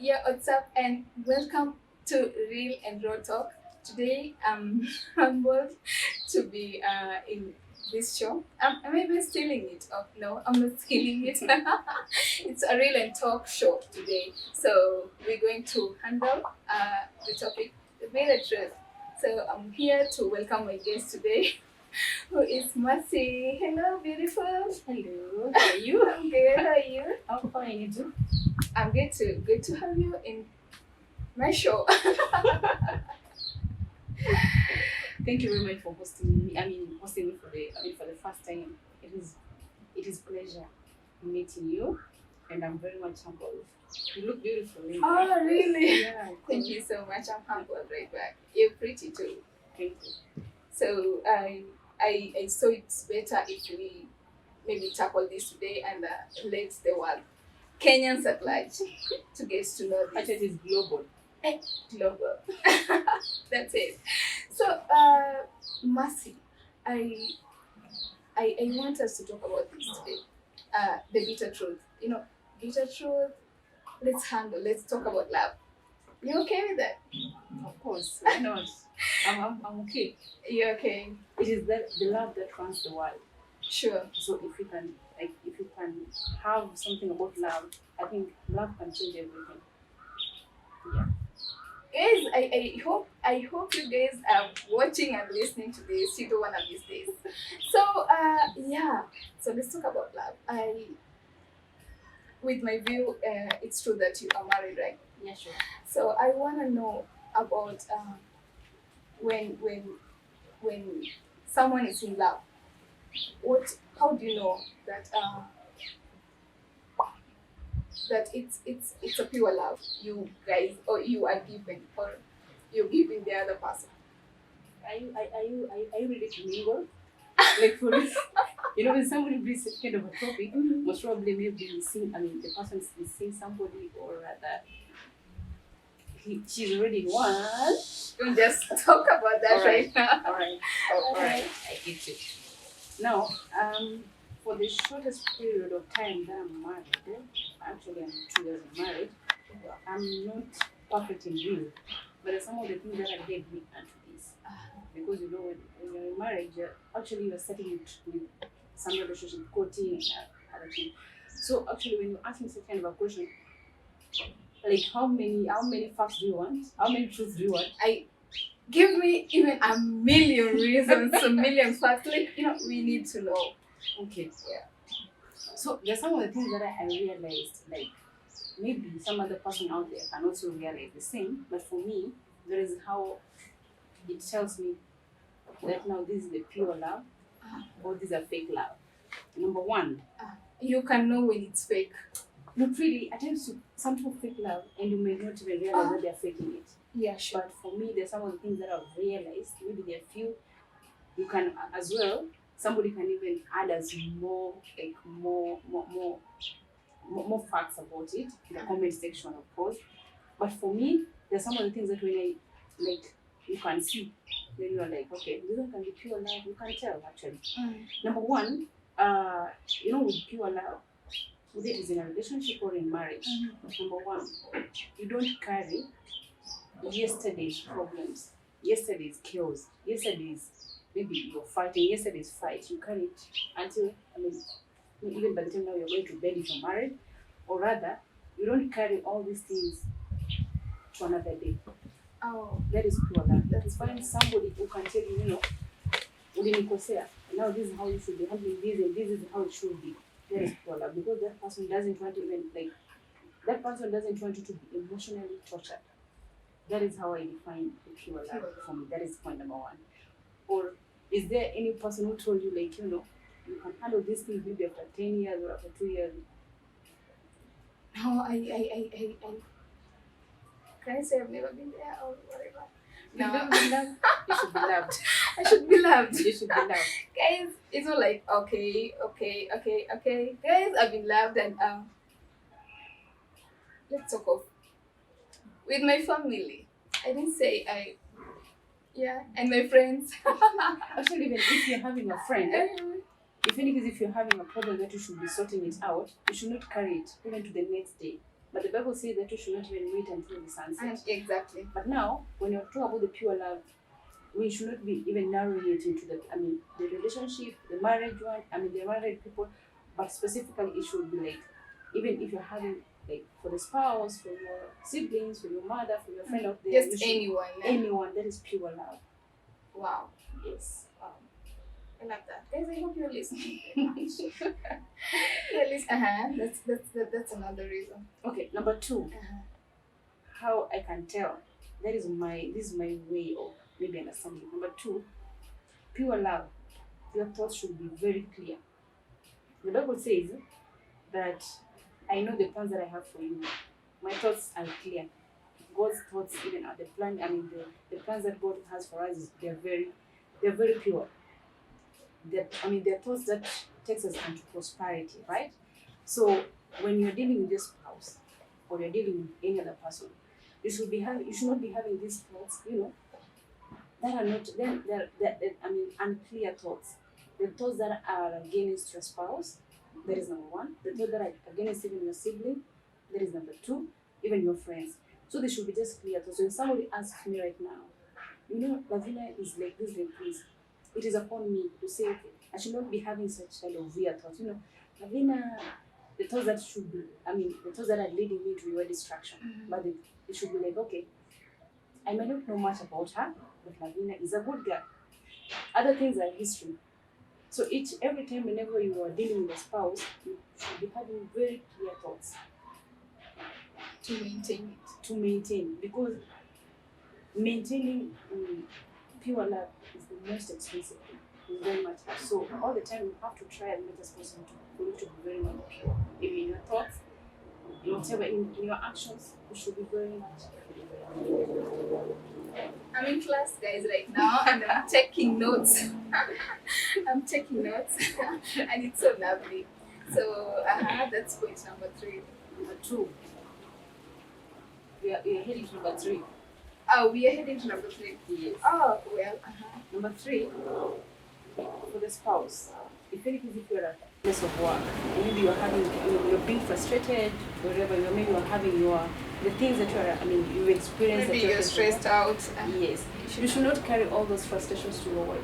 Yeah, what's up? And welcome to Real and Raw Talk. Today, I'm humbled to be in this show. Am I even stealing it? Oh, no, I'm not stealing it. It's a Real and Talk show today. So, we're going to handle the topic, the very truth. So, I'm here to welcome my guest today, who is Mercy. Hello, beautiful. Hello, how are you? I'm good. How are you? I'm fine, you too. I'm good to have you in my show. Thank you very much for hosting me. Hosting me for the first time. It is pleasure meeting you, and I'm very much humbled. You look beautiful. Really. Oh, really? Yeah, of Thank course. you so much. I'm humbled right back. You're pretty too. Thank you. So I saw it's better if we maybe tackle this today and let the world, Kenyans at large, to get to know this. Actually, it is global. Global. That's it. So, Mercy, I, I want us to talk about this today. The bitter truth. Bitter truth. Let's talk about love. You okay with that? Of course, why not? I'm okay. You okay? It is that the love that runs the world. Sure. So if you can have something about love, I think love can change everything. Yeah. Guys, I hope you guys are watching and listening to this. You don't wanna miss this. So yeah. So let's talk about love. With my view, it's true that you are married, right? Yeah, sure. So I wanna know about when when when someone is in love. How do you know that it's a pure love you guys or you are giving or you're giving the other person? Are you ready to mingle? Like for this, when somebody brings such kind of a topic, most probably maybe the person is seeing somebody, or rather, she's already in one. We'll just talk about that All right now. All right, I get it. Now, for the shortest period of time that I'm married, actually I'm 2 years married, I'm not perfect in real, but some of the things that have led me into this. Because when you're in marriage, you're starting with some relationship, courting and other things. So actually, when you ask me such kind of a question, like how many facts do you want? How many truths do you want? I Give me even a million reasons, a million facts. We need to know. Okay. Yeah. So there's some of the things that I realized, like maybe some other person out there can also realize the same, but for me, there is how it tells me that now this is the pure love or this is a fake love. Number one, You can know when it's fake. not really. At times, some people fake love, and you may not even realize that they're faking it. Yeah, sure. But for me, there's some of the things that I've realized. Maybe there are few you can as well. Somebody can even add as more facts about it in the comment section, of course. But for me, there's some of the things that when I like you can see, then you're like, okay, this one can be pure love. You can tell actually. Number one, with pure love, whether it is in a relationship or in marriage, number one, you don't carry yesterday's problems, yesterday's chaos, yesterday's maybe you're fighting, yesterday's fight. You carry it until even by the time now you're going to bed if you're married, or rather, you don't carry all these things to another day. Oh, That is pure love. That is find somebody who can tell you, ulinikosea. Now this is how you should be handling this, and this is how it should be. That is pure love, because that person doesn't want to you to be emotionally tortured. That is how I define the pure love for me. That is point number one. Or is there any person who told you you can handle these things maybe after 10 years or after 2 years? no, I can I say I've never been there or whatever? You've No, never been loved? You should be loved. I should be loved. You should be loved. Guys, it's not like okay. Guys, I've been loved and let's talk of with my family. I didn't say yeah, and my friends. Actually, even if you're having a friend, if you're having a problem that you should be sorting it out, you should not carry it even to the next day. But the Bible Bible says that you should not even wait until the sunset. And exactly. But now, when you're talking about the pure love, we should not be even narrowing it into the relationship, the marriage one, the married people, but specifically it should be like, even if you're having like for the spouse, for your siblings, for your mother, for your friend out there, you Just should- anyone. anyone, that is pure love. Wow. Yes. I love that. Guys, I hope you're listening. You're listening. That's another reason. Okay, number 2, Uh-huh. how I can tell. This is my way of maybe understanding. Number 2, pure love. Your thoughts should be very clear. The Bible says that I know the plans that I have for you. My thoughts are clear. God's thoughts even are the plan. The plans that God has for us they're very pure. They're thoughts that takes us into prosperity, right? So when you're dealing with your spouse or you're dealing with any other person, you should not be having these thoughts, that are not unclear thoughts. The thoughts that are against your spouse, that is number 1. The thoughts that are against even your sibling, that is number 2, even your friends. So they should be just clear thoughts. So when somebody asks me right now, Lavina is like this, please. It is upon me to say, okay, I should not be having such kind of weird thoughts. Lavina, the thoughts that are leading me to your distraction. But it should be like, okay, I may not know much about her, but Lavina is a good girl. Other things are history. So every time whenever you are dealing with a spouse, you should be having very clear thoughts To maintain it. to maintain, because maintaining pure love is the most expensive thing. It's very much hard. So all the time you have to try as much as possible for you to be very much pure. Maybe in your thoughts, whatever in your actions, you should be very much pure. I'm in class, guys, right now, and I'm taking notes. I'm taking notes, and it's so lovely. So, that's point number 3. Number 2, we are heading to number 3. Oh, we are heading to number 3. Yes. Oh, well, Number 3, for the spouse, if you're at a place of work, maybe you're being frustrated, wherever maybe you're having the things that you've experienced. Maybe that you're stressed out. Yes. You should not carry all those frustrations to your wife,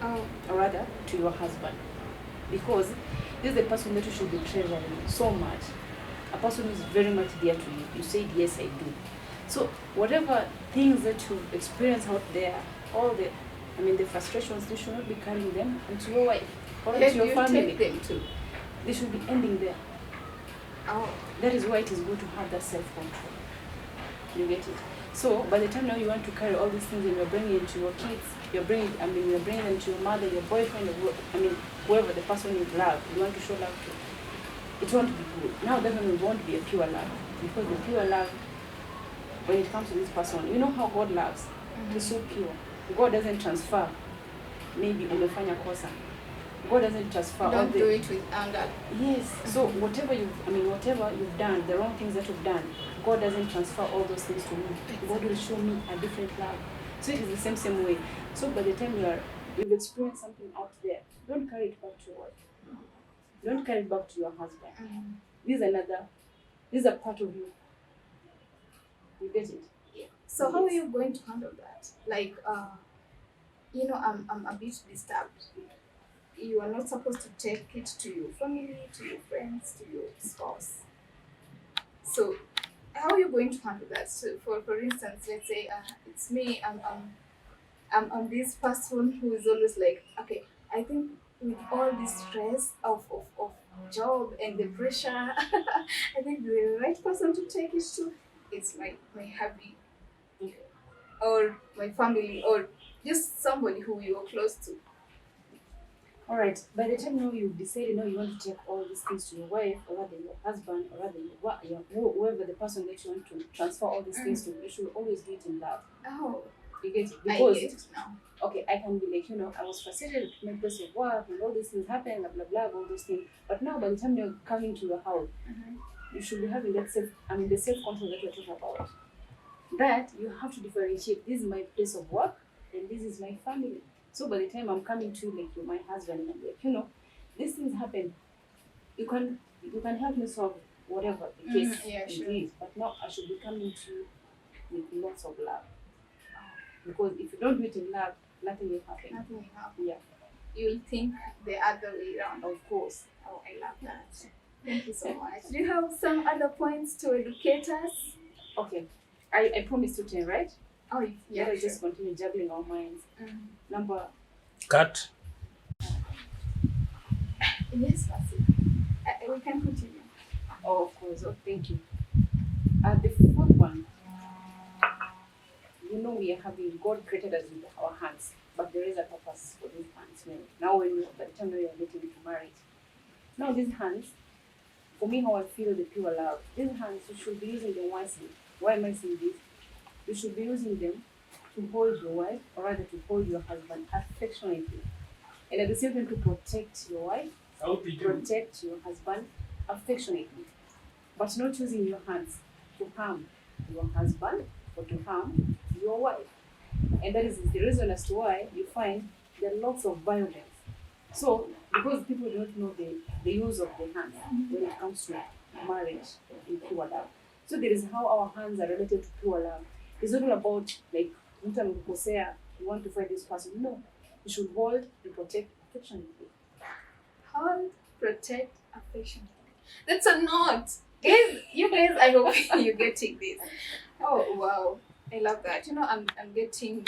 Oh, or rather to your husband, because this is the person that you should be treasuring so much. A person who is very much dear to you. You said, yes, I do. So whatever things that you experience out there, all the frustrations, you should not be carrying them into your wife or into your you family. take them too. They should be ending there. Oh, That is why it is good to have that self-control. You get it? So by the time now you want to carry all these things and you're bringing it to your kids, you're bringing them to your mother, your boyfriend, whoever the person you love, you want to show love to, it won't be good. Now definitely won't be a pure love, because the pure love, when it comes to this person, you know how God loves. He's so pure. God doesn't transfer. Maybe umefanya kosa. God doesn't transfer all don't the. do it with anger. Yes. So whatever you've done, the wrong things that you've done, God doesn't transfer all those things to me. God will show me a different love. So it is the same way. So by the time you've experienced something out there, don't carry it back to your wife. Don't carry it back to your husband. This is a part of you. You get it? So how are you going to handle that? Like, I'm a bit disturbed. You are not supposed to take it to your family, to your friends, to your spouse. So how are you going to handle that? So for instance, let's say it's me. I'm this person who is always like, okay, I think with all this stress of job and the pressure, I think the right person to take it to is my hubby, or my family, or just somebody who you are close to. All right. By the time you decide, you want to take all these things to your wife, or rather your husband, or rather whoever the person that you want to transfer all these things to, you should always do it in love. Oh, You get it? I Because get it now. okay, I can be like, I was frustrated at my place of work and all these things happen, blah blah blah, all those things. But now by the time you're coming to your house, you should be having that the self-control that we're talking about. That you have to differentiate. This is my place of work and this is my family. So by the time I'm coming to like you're my husband, and I'm like, these things happen. You can help me solve whatever the case Yeah, it sure. is. But now I should be coming to you with lots of love. Because if you don't do it in love, nothing will happen. Nothing will happen. Yeah, You'll think the other way around. of course. Oh, I love that. Thank you so much. Do you have some other points to educate us? Okay. I promised you 10, right? Oh, yeah. Let us Sure. just continue juggling our minds. Number Cut. Yes, Mercy. We can continue. Oh, of course. Oh, thank you. The fourth one, we are having God created us with our hands, but there is a purpose for these hands. Now, by the time we are getting into marriage, now these hands, for me, how I feel the pure love, these hands, you should be using them wisely. Why am I saying this? You should be using them to hold your wife, or rather to hold your husband affectionately, and at the same time to protect your wife, protect your husband affectionately, but not using your hands to harm your husband or to harm your wife. And that is the reason as to why you find there are lots of violence. So, because people don't know the use of the hands when it comes to marriage in pure love. So there is how our hands are related to pure love. It's not all about like mtu amekukosea, you want to find this person. No, you should hold and protect affectionately. Hold, protect, affectionately. That's a note. Guys, you guys, I hope you're getting this. Oh wow, I love that. I'm getting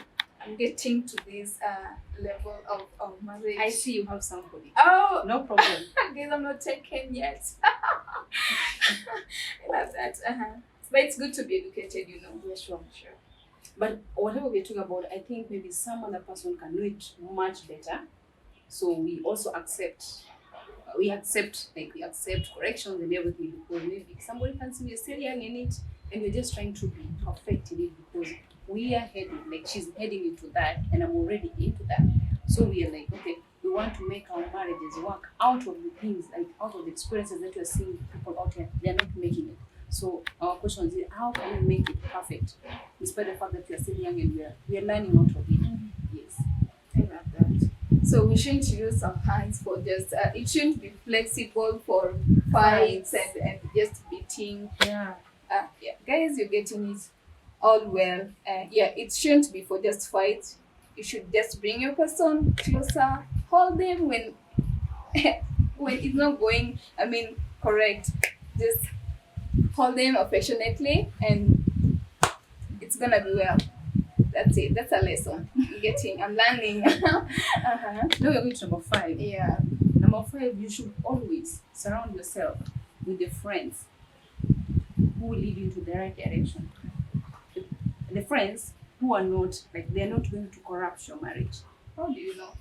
to this level of marriage. I see you have somebody. Oh, No problem. guys, I'm not taken yet. I love that. But it's good to be educated. Yeah, sure. But whatever we're talking about, I think maybe some other person can do it much better. So we also accept corrections and everything, because maybe somebody can see we're still young in it and we're just trying to be perfect in it, because we are heading, like she's heading into that and I'm already into that. So we are like, okay, we want to make our marriages work out of the things, like out of the experiences that we're seeing people out here, they're not making it. So our question is, how can we make it perfect, despite the fact that we are still young and we are learning out of it? Yes. I love that. So we shouldn't use some hands for just. It shouldn't be flexible for fights and just beating. Yeah. Yeah, guys, you're getting it all well. Yeah, it shouldn't be for just fights. You should just bring your person closer, hold them when when it's not going. Correct. Just hold them affectionately, and it's gonna be well. That's it. That's a lesson. I'm learning. Now we're going to number 5. Yeah. Number 5, you should always surround yourself with the friends who will lead you into the right direction. The friends who are not, like, they're not going to corrupt your marriage. How do you know?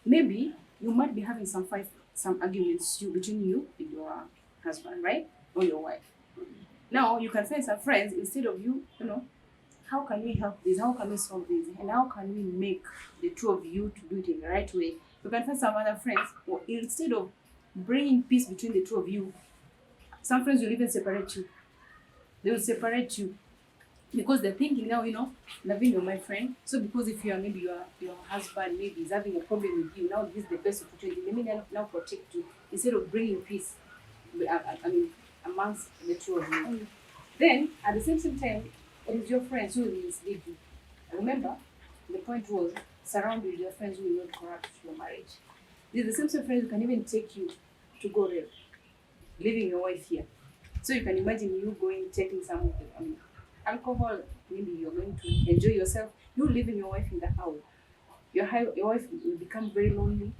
Maybe you might be having some arguments between you and your husband, right? Or your wife. Now you can find some friends, instead of how can we help this? How can we solve this? And how can we make the two of you to do it in the right way? You can find some other friends, or instead of bringing peace between the two of you, some friends will even separate you. They will separate you because they're thinking now, Naveen, you're my friend. So because if maybe your husband maybe is having a problem with you, now this is the best opportunity. Let me now protect you, instead of bringing peace. Amongst the two of you. Then at the same time, it is your friends who will mislead you. Remember, the point was, surround you with your friends who will not corrupt your marriage. These are the same friends who can even take you to go rave, leaving your wife here. So you can imagine you taking some of the alcohol. Maybe you're going to enjoy yourself. You leaving your wife in the house. Your wife will become very lonely,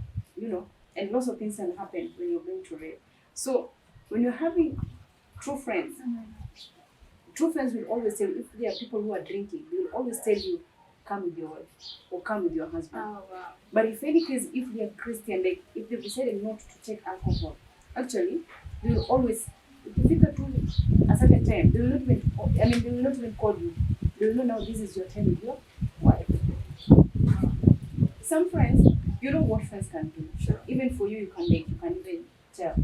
and lots of things can happen when you're going to rave. So when you're having true friends, true friends will always tell you, if there are people who are drinking, they will always tell you, come with your wife or come with your husband. Oh wow. But if any case, if they are Christian, like if they've decided not to take alcohol, actually, they will always, if you get to a certain time, they will not even call you. They will know now this is your time with your wife. Some friends, what friends can do. Sure. Even for you can even tell.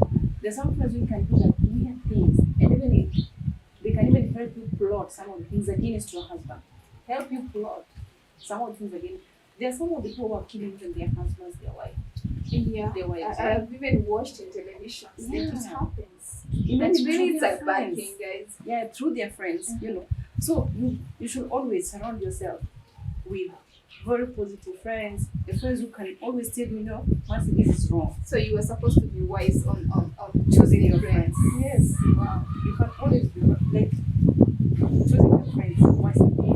There's some friends who can do like weird things, and even they can even help you plot some of the things against your husband. Help you plot some of the things against. There are some of the people who are killing even their husbands, their wife. Yeah. Their wives. I've even watched in television. Yeah. It happens. But Imagine really, through it's their a bad friends. thing, guys. Yeah, through their friends, you know. So you should always surround yourself with very positive friends, the friends who can always tell you, no, once this is wrong. So you were supposed to be wise on Choosing your friends. Yes. Wow. You can always be like choosing your friends wisely.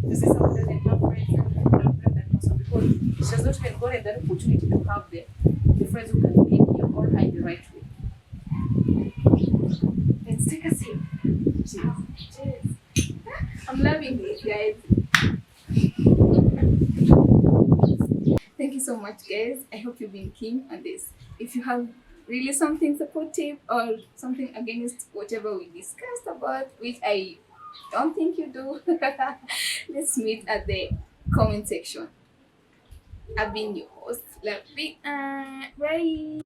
You see someone doesn't have friends, don't blame that person because she has not even gotten that opportunity to have the friends who can lead you or hide the right way. Let's take a sip. Cheers. Cheers. I'm loving it, guys. Thank you so much, guys. I hope you've been keen on this. If you have really something supportive or something against whatever we discussed about, which I don't think you do, let's meet at the comment section. I've been your host, Lovely. Bye.